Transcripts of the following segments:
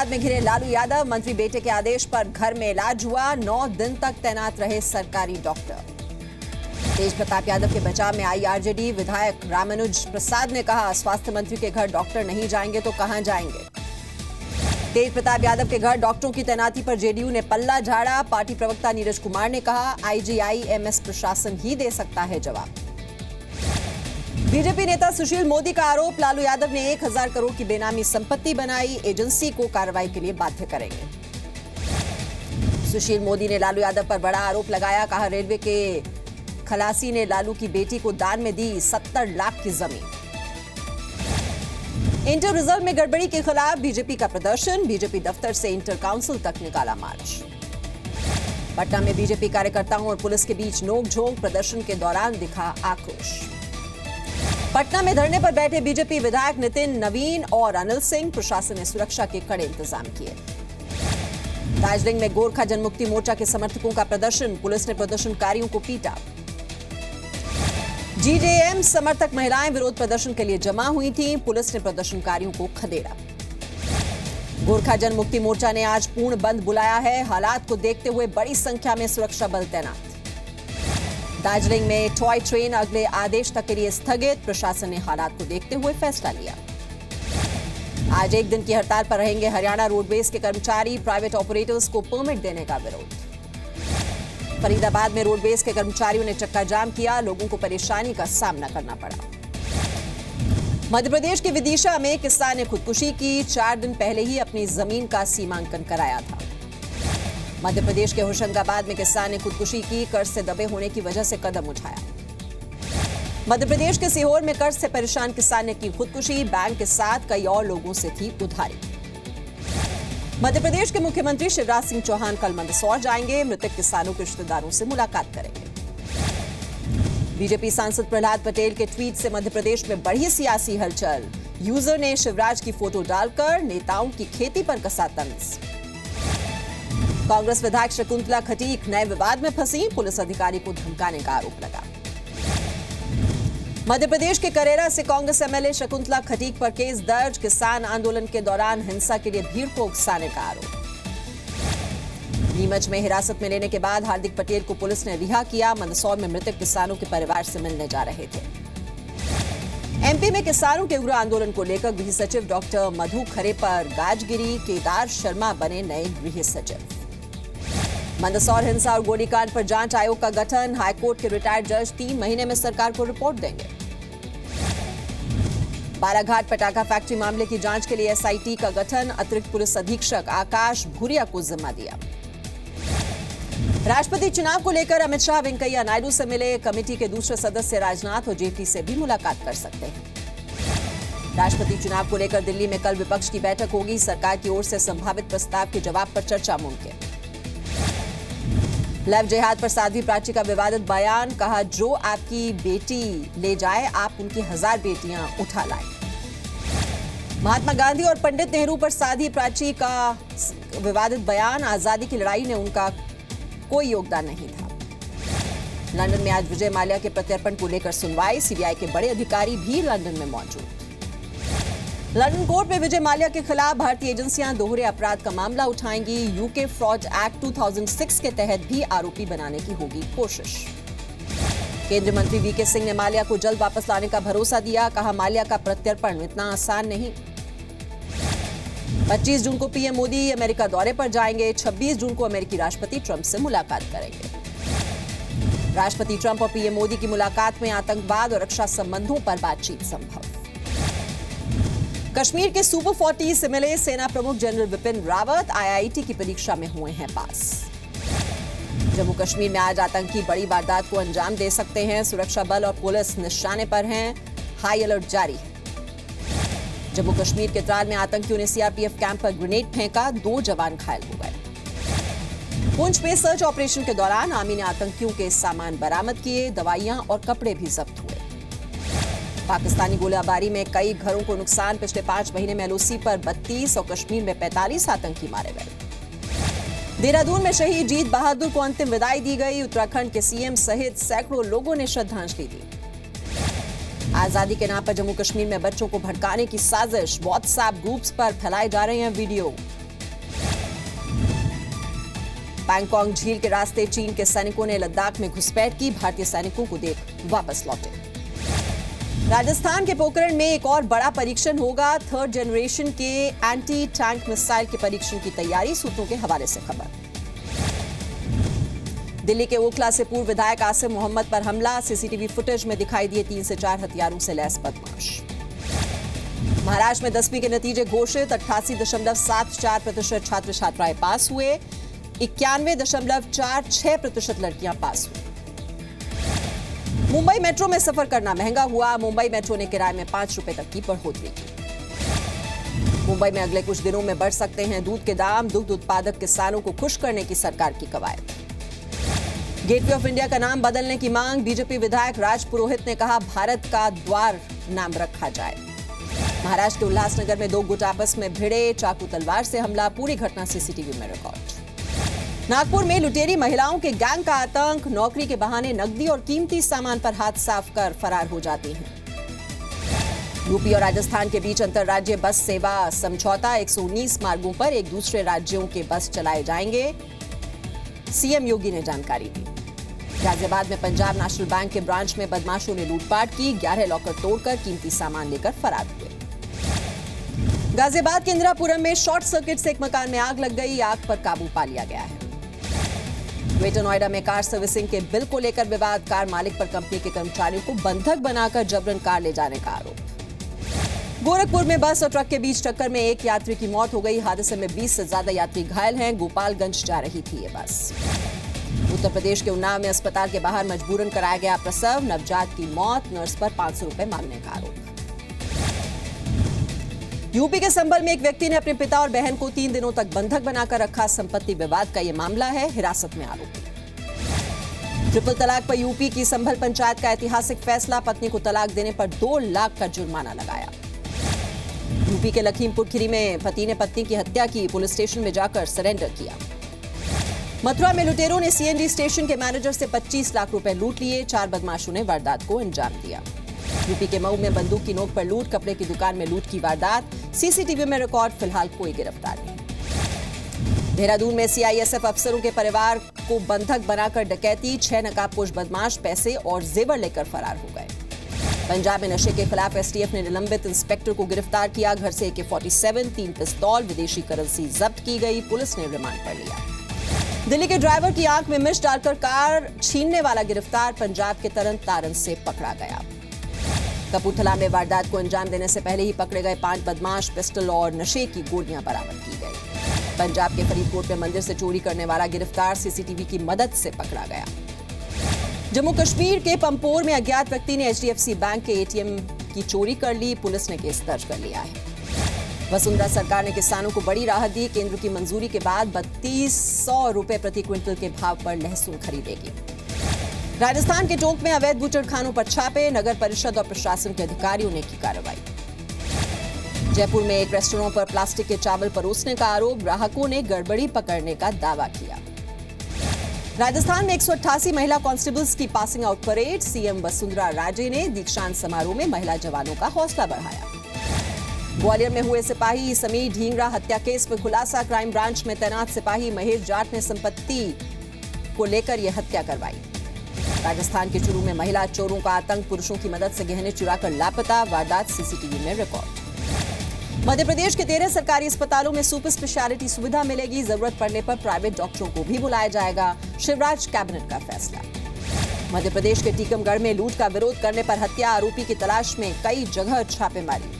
फरियाद में घिरे लालू यादव, मंत्री बेटे के आदेश पर घर में इलाज हुआ, 9 दिन तक तैनात रहे सरकारी डॉक्टर। तेज प्रताप यादव के बचाव में आई आरजेडी, विधायक रामानुज प्रसाद ने कहा, स्वास्थ्य मंत्री के घर डॉक्टर नहीं जाएंगे तो कहां जाएंगे। तेज प्रताप यादव के घर डॉक्टरों की तैनाती पर जेडीयू ने पल्ला झाड़ा, पार्टी प्रवक्ता नीरज कुमार ने कहा, आईजीआईएमएस प्रशासन ही दे सकता है जवाब। बीजेपी नेता सुशील मोदी का आरोप, लालू यादव ने 1000 करोड़ की बेनामी संपत्ति बनाई, एजेंसी को कार्रवाई के लिए बाध्य करेंगे। सुशील मोदी ने लालू यादव पर बड़ा आरोप लगाया, कहा, रेलवे के खलासी ने लालू की बेटी को दान में दी 70 लाख की जमीन। इंटर रिजल्ट में गड़बड़ी के खिलाफ बीजेपी का प्रदर्शन, बीजेपी दफ्तर से इंटर काउंसिल तक निकाला मार्च। पटना में बीजेपी कार्यकर्ताओं और पुलिस के बीच नोकझोंक, प्रदर्शन के दौरान दिखा आक्रोश। पटना में धरने पर बैठे बीजेपी विधायक नितिन, नवीन और अनिल सिंह, प्रशासन ने सुरक्षा के कड़े इंतजाम किए। दार्जिलिंग में गोरखा जनमुक्ति मोर्चा के समर्थकों का प्रदर्शन, पुलिस ने प्रदर्शनकारियों को पीटा। जीजेएम समर्थक महिलाएं विरोध प्रदर्शन के लिए जमा हुई थीं, पुलिस ने प्रदर्शनकारियों को खदेड़ा। गोरखा जनमुक्ति मोर्चा ने आज पूर्ण बंद बुलाया है, हालात को देखते हुए बड़ी संख्या में सुरक्षा बल तैनात। दार्जिलिंग में टॉय ट्रेन अगले आदेश तक के लिए स्थगित, प्रशासन ने हालात को देखते हुए फैसला लिया। आज एक दिन की हड़ताल पर रहेंगे हरियाणा रोडवेज के कर्मचारी, प्राइवेट ऑपरेटर्स को परमिट देने का विरोध। फरीदाबाद में रोडवेज के कर्मचारियों ने चक्का जाम किया, लोगों को परेशानी का सामना करना पड़ा। मध्य प्रदेश के विदिशा में किसान ने खुदकुशी की, 4 दिन पहले ही अपनी जमीन का सीमांकन कराया था। मध्य प्रदेश के होशंगाबाद में किसान ने खुदकुशी की, कर्ज से दबे होने की वजह से कदम उठाया। मध्य प्रदेश के सीहोर में कर्ज से परेशान किसान ने की खुदकुशी, बैंक के साथ कई और लोगों से थी उधारी। मध्य प्रदेश के मुख्यमंत्री शिवराज सिंह चौहान कल मंदसौर जाएंगे, मृतक किसानों के रिश्तेदारों से मुलाकात करेंगे। बीजेपी सांसद प्रहलाद पटेल के ट्वीट से मध्य प्रदेश में बढ़ी सियासी हलचल, यूजर ने शिवराज की फोटो डालकर नेताओं की खेती पर कसा तंज। कांग्रेस विधायक शकुंतला खटीक नए विवाद में फंसी, पुलिस अधिकारी को धमकाने का आरोप लगा। मध्य प्रदेश के करेरा से कांग्रेस एमएलए शकुंतला खटीक पर केस दर्ज, किसान आंदोलन के दौरान हिंसा के लिए भीड़ को उकसाने का आरोप। नीमच में हिरासत में लेने के बाद हार्दिक पटेल को पुलिस ने रिहा किया, मंदसौर में मृतक किसानों के परिवार से मिलने जा रहे थे। एमपी में किसानों के उग्र आंदोलन को लेकर गृह सचिव डॉक्टर मधु खरे पर गाज गिरी, केदार शर्मा बने नए गृह सचिव। मंदसौर हिंसा और गोलीकांड पर जांच आयोग का गठन, हाईकोर्ट के रिटायर्ड जज 3 महीने में सरकार को रिपोर्ट देंगे। बालाघाट पटाखा फैक्ट्री मामले की जांच के लिए एसआईटी का गठन, अतिरिक्त पुलिस अधीक्षक आकाश भूरिया को जिम्मा दिया। राष्ट्रपति चुनाव को लेकर अमित शाह वेंकैया नायडू से मिले, कमेटी के दूसरे सदस्य राजनाथ और जेटली से भी मुलाकात कर सकते हैं। राष्ट्रपति चुनाव को लेकर दिल्ली में कल विपक्ष की बैठक होगी, सरकार की ओर से संभावित प्रस्ताव के जवाब पर चर्चा मुमकिन। लव जिहाद पर साध्वी प्राची का विवादित बयान, कहा, जो आपकी बेटी ले जाए आप उनकी 1000 बेटियां उठा लाएं। महात्मा गांधी और पंडित नेहरू पर साध्वी प्राची का विवादित बयान, आजादी की लड़ाई में उनका कोई योगदान नहीं था। लंदन में आज विजय माल्या के प्रत्यर्पण को लेकर सुनवाई, सीबीआई के बड़े अधिकारी भी लंदन में मौजूद। लंदन कोर्ट में विजय माल्या के खिलाफ भारतीय एजेंसियां दोहरे अपराध का मामला उठाएंगी, यूके फ्रॉड एक्ट 2006 के तहत भी आरोपी बनाने की होगी कोशिश। केंद्रीय मंत्री वीके सिंह ने माल्या को जल्द वापस लाने का भरोसा दिया, कहा, माल्या का प्रत्यर्पण इतना आसान नहीं। 25 जून को पीएम मोदी अमेरिका दौरे पर जाएंगे, 26 जून को अमेरिकी राष्ट्रपति ट्रंप से मुलाकात करेंगे। राष्ट्रपति ट्रंप और पीएम मोदी की मुलाकात में आतंकवाद और रक्षा संबंधों पर बातचीत संभव। कश्मीर के सुपर 40 से मिले सेना प्रमुख जनरल विपिन रावत, आईआईटी की परीक्षा में हुए हैं पास। जम्मू कश्मीर में आज आतंकी बड़ी वारदात को अंजाम दे सकते हैं, सुरक्षा बल और पुलिस निशाने पर हैं, हाई अलर्ट जारी है। जम्मू कश्मीर के त्राल में आतंकियों ने सीआरपीएफ कैंप पर ग्रेनेड फेंका, 2 जवान घायल हो गए। पुंछ में सर्च ऑपरेशन के दौरान आर्मी ने आतंकियों के सामान बरामद किए, दवाइयां और कपड़े भी जब्त हुए। पाकिस्तानी गोलाबारी में कई घरों को नुकसान, पिछले 5 महीने में एलओसी पर 32 और कश्मीर में 45 आतंकी मारे गए। देहरादून में शहीद जीत बहादुर को अंतिम विदाई दी गई, उत्तराखंड के सीएम सहित सैकड़ों लोगों ने श्रद्धांजलि दी। आजादी के नाम पर जम्मू कश्मीर में बच्चों को भड़काने की साजिश, व्हाट्सएप ग्रुप्स पर फैलाए जा रहे हैं वीडियो। पैंगोंग झील के रास्ते चीन के सैनिकों ने लद्दाख में घुसपैठ की, भारतीय सैनिकों को देख वापस लौटे। राजस्थान के पोखरण में एक और बड़ा परीक्षण होगा। 3rd जनरेशन के एंटी टैंक मिसाइल के परीक्षण की तैयारी, सूत्रों के हवाले से खबर। दिल्ली के ओखला से पूर्व विधायक आसिम मोहम्मद पर हमला, सीसीटीवी फुटेज में दिखाई दिए 3 से 4 हथियारों से लैस बदमाश। महाराष्ट्र में 10वीं के नतीजे घोषित, 88.74% छात्र छात्राएं पास हुए, 91.46% लड़कियां पास हुई। मुंबई मेट्रो में सफर करना महंगा हुआ, मुंबई मेट्रो ने किराए में 5 रुपए तक की बढ़ोतरी की। मुंबई में अगले कुछ दिनों में बढ़ सकते हैं दूध के दाम, दुग्ध उत्पादक किसानों को खुश करने की सरकार की कवायद। गेटवे ऑफ इंडिया का नाम बदलने की मांग, बीजेपी विधायक राज पुरोहित ने कहा भारत का द्वार नाम रखा जाए। महाराष्ट्र के उल्लासनगर में 2 गुट आपस में भिड़े, चाकू तलवार से हमला, पूरी घटना सीसीटीवी में रिकॉर्ड। नागपुर में लुटेरी महिलाओं के गैंग का आतंक, नौकरी के बहाने नकदी और कीमती सामान पर हाथ साफ कर फरार हो जाती हैं। यूपी और राजस्थान के बीच अंतर्राज्यीय बस सेवा समझौता, 119 मार्गों पर एक दूसरे राज्यों के बस चलाए जाएंगे, सीएम योगी ने जानकारी दी। गाजियाबाद में पंजाब नेशनल बैंक के ब्रांच में बदमाशों ने लूटपाट की, 11 लॉकर तोड़कर कीमती सामान लेकर फरार हुए। गाजियाबाद के इंदिरापुरम में शॉर्ट सर्किट से एक मकान में आग लग गई, आग पर काबू पा लिया गया है। ग्रेटर नोएडा में कार सर्विसिंग के बिल को लेकर विवाद, कार मालिक पर कंपनी के कर्मचारियों को बंधक बनाकर जबरन कार ले जाने का आरोप। गोरखपुर में बस और ट्रक के बीच टक्कर में एक यात्री की मौत हो गई, हादसे में 20 से ज्यादा यात्री घायल हैं, गोपालगंज जा रही थी ये बस। उत्तर प्रदेश के उन्नाव में अस्पताल के बाहर मजबूरन कराया गया प्रसव, नवजात की मौत, नर्स पर 500 रुपए मांगने का आरोप। यूपी के संभल में एक व्यक्ति ने अपने पिता और बहन को 3 दिनों तक बंधक बनाकर रखा, संपत्ति विवाद का यह मामला है, हिरासत में आरोपी। ट्रिपल तलाक पर यूपी की संभल पंचायत का ऐतिहासिक फैसला, पत्नी को तलाक देने पर 2 लाख का जुर्माना लगाया। यूपी के लखीमपुर खीरी में पति ने पत्नी की हत्या की, पुलिस स्टेशन में जाकर सरेंडर किया। मथुरा में लुटेरों ने सीएनजी स्टेशन के मैनेजर से 25 लाख रुपए लूट लिए, 4 बदमाशों ने वारदात को अंजाम दिया। यूपी के मऊ में बंदूक की नोक पर लूट, कपड़े की दुकान में लूट की वारदात, सीसीटीवी में रिकॉर्ड, फिलहाल कोई गिरफ्तार नहीं। देहरादून में सीआईएसएफ अफसरों के परिवार को बंधक बनाकर डकैती, 6 नकाबपोश बदमाश पैसे और जेवर लेकर फरार हो गए। पंजाब में नशे के खिलाफ एसटीएफ ने निलंबित इंस्पेक्टर को गिरफ्तार किया, घर से AK-47, 3 पिस्तौल, विदेशी करेंसी जब्त की गई, पुलिस ने रिमांड पर लिया। दिल्ली के ड्राइवर की आंख में मिर्च डालकर कार छीनने वाला गिरफ्तार, पंजाब के तरन तारण से पकड़ा गया। कपूरथला में वारदात को अंजाम देने से पहले ही पकड़े गए 5 बदमाश, पिस्टल और नशे की गोलियां बरामद की गई। पंजाब के फरीदकोट में मंदिर से चोरी करने वाला गिरफ्तार, सीसीटीवी की मदद से पकड़ा गया। जम्मू कश्मीर के पंपोर में अज्ञात व्यक्ति ने HDFC बैंक के ATM की चोरी कर ली, पुलिस ने केस दर्ज कर लिया है। वसुंधरा सरकार ने किसानों को बड़ी राहत दी, केंद्र की मंजूरी के बाद 3200 रुपए प्रति क्विंटल के भाव पर लहसुन खरीदेगी। राजस्थान के टोंक में अवैध बूचड़खानों पर छापे, नगर परिषद और प्रशासन के अधिकारियों ने की कार्रवाई। जयपुर में एक रेस्टोरेंट पर प्लास्टिक के चावल परोसने का आरोप, ग्राहकों ने गड़बड़ी पकड़ने का दावा किया। राजस्थान में 188 महिला कांस्टेबल्स की passing out parade, CM Vasundhara Raje ने दीक्षांत समारोह में महिला जवानों का हौसला बढ़ाया। ग्वालियर में हुए सिपाही समीर ढींगरा हत्या केस में खुलासा, क्राइम ब्रांच में तैनात सिपाही महेश जाट ने संपत्ति को लेकर यह हत्या करवाई। राजस्थान के चूरू में महिला चोरों का आतंक, पुरुषों की मदद से गहने चुराकर लापता, वारदात सीसीटीवी में रिकॉर्ड। मध्य प्रदेश के 13 सरकारी अस्पतालों में सुपर स्पेशलिटी सुविधा मिलेगी, जरूरत पड़ने पर प्राइवेट डॉक्टरों को भी बुलाया जाएगा, शिवराज कैबिनेट का फैसला। मध्य प्रदेश के टीकमगढ़ में लूट का विरोध करने पर हत्या, आरोपी की तलाश में कई जगह छापेमारी।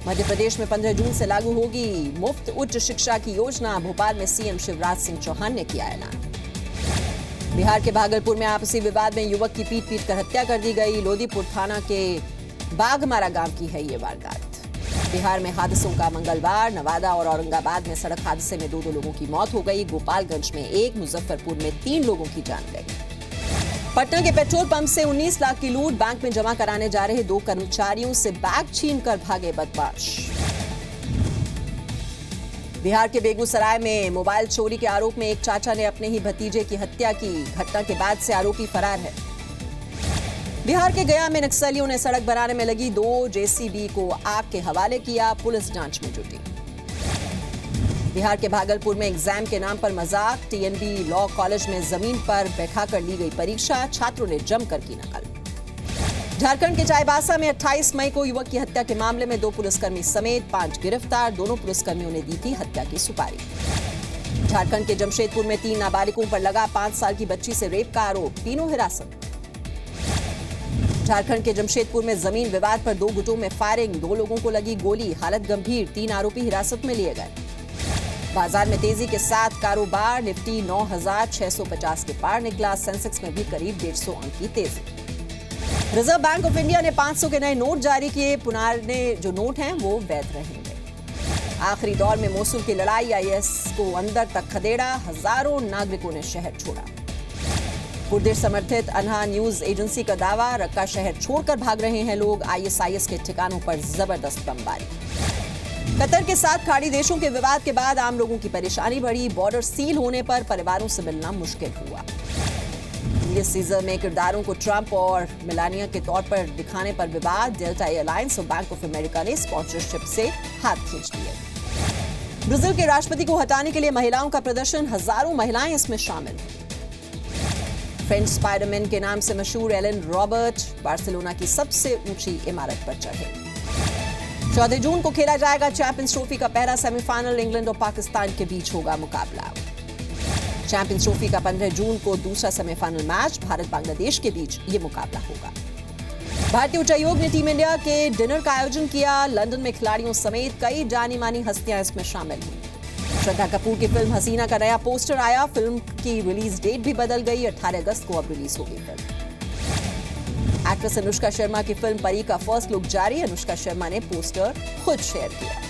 मध्य प्रदेश में 15 जून से लागू होगी मुफ्त उच्च शिक्षा की योजना, भोपाल में सीएम शिवराज सिंह चौहान ने किया ऐलान। बिहार के भागलपुर में आपसी विवाद में युवक की पीट कर हत्या कर दी गई, लोदीपुर थाना के बाघमारा गांव की है ये वारदात। बिहार में हादसों का मंगलवार, नवादा और औरंगाबाद में सड़क हादसे में 2 लोगों की मौत हो गई, गोपालगंज में 1, मुजफ्फरपुर में 3 लोगों की जान गई। पटना के पेट्रोल पंप से 19 लाख की लूट, बैंक में जमा कराने जा रहे 2 कर्मचारियों से बैग छीनकर भागे बदमाश। बिहार के बेगूसराय में मोबाइल चोरी के आरोप में एक चाचा ने अपने ही भतीजे की हत्या की, घटना के बाद से आरोपी फरार है। बिहार के गया में नक्सलियों ने सड़क बनाने में लगी 2 JCB को आग के हवाले किया, पुलिस जांच में जुटी। बिहार के भागलपुर में एग्जाम के नाम पर मजाक, टीएनबी लॉ कॉलेज में जमीन पर बैठाकर ली गई परीक्षा, छात्रों ने जमकर की नकल। झारखंड के चाईबासा में 28 मई को युवक की हत्या के मामले में 2 पुलिसकर्मी समेत 5 गिरफ्तार, दोनों पुलिसकर्मियों ने दी थी हत्या की सुपारी। झारखंड के जमशेदपुर में 3 नाबालिगों पर लगा 5 साल की बच्ची से रेप का आरोप, तीनों हिरासत में। झारखंड के जमशेदपुर में जमीन विवाद पर 2 गुटों में फायरिंग, 2 लोगों को लगी गोली, हालत गंभीर, 3 आरोपी हिरासत में लिए गए। बाजार में तेजी के साथ कारोबार, निफ्टी 9,650 के पार निकला, सेंसेक्स में भी करीब 150 अंक की तेजी। रिजर्व बैंक ऑफ इंडिया ने 500 के नए नोट जारी किए, पुराने जो नोट हैं वो वैध रहेंगे। आखिरी दौर में मोसुल की लड़ाई, आईएस को अंदर तक खदेड़ा, हजारों नागरिकों ने शहर छोड़ा। कुर्दिश समर्थित अनहा न्यूज एजेंसी का दावा, रक्का शहर छोड़कर भाग रहे हैं लोग, आईएसआईएस के ठिकानों पर जबरदस्त बमबारी। कतर के साथ खाड़ी देशों के विवाद के बाद आम लोगों की परेशानी बढ़ी, बॉर्डर सील होने पर परिवारों से मिलना मुश्किल हुआ। जूलियस सीजर में किरदारों को ट्रंप और मेलानिया के तौर पर दिखाने पर विवाद, डेल्टा एयरलाइंस और बैंक ऑफ अमेरिका ने स्पॉन्सरशिप से हाथ खींच लिए। ब्राजील के राष्ट्रपति को हटाने के लिए महिलाओं का प्रदर्शन, हजारों महिलाएं इसमें शामिल हुई। फ्रेंच स्पाइडरमैन के नाम से मशहूर एलन रॉबर्ट बार्सिलोना की सबसे ऊंची इमारत पर चढ़े। 14 जून को खेला जाएगा चैंपियंस ट्रॉफी का पहला सेमीफाइनल, इंग्लैंड और पाकिस्तान के बीच होगा मुकाबला। चैंपियंस ट्रॉफी का 15 जून को दूसरा सेमीफाइनल मैच, भारत बांग्लादेश के बीच ये मुकाबला होगा। भारतीय उच्चायोग ने टीम इंडिया के डिनर का आयोजन किया, लंदन में खिलाड़ियों समेत कई जानी मानी हस्तियां इसमें शामिल हुई। श्रद्धा कपूर की फिल्म हसीना का नया पोस्टर आया, फिल्म की रिलीज डेट भी बदल गई, 18 अगस्त को अब रिलीज होगी फिल्म। एक्ट्रेस अनुष्का शर्मा की फिल्म परी का फर्स्ट लुक जारी, अनुष्का शर्मा ने पोस्टर खुद शेयर किया।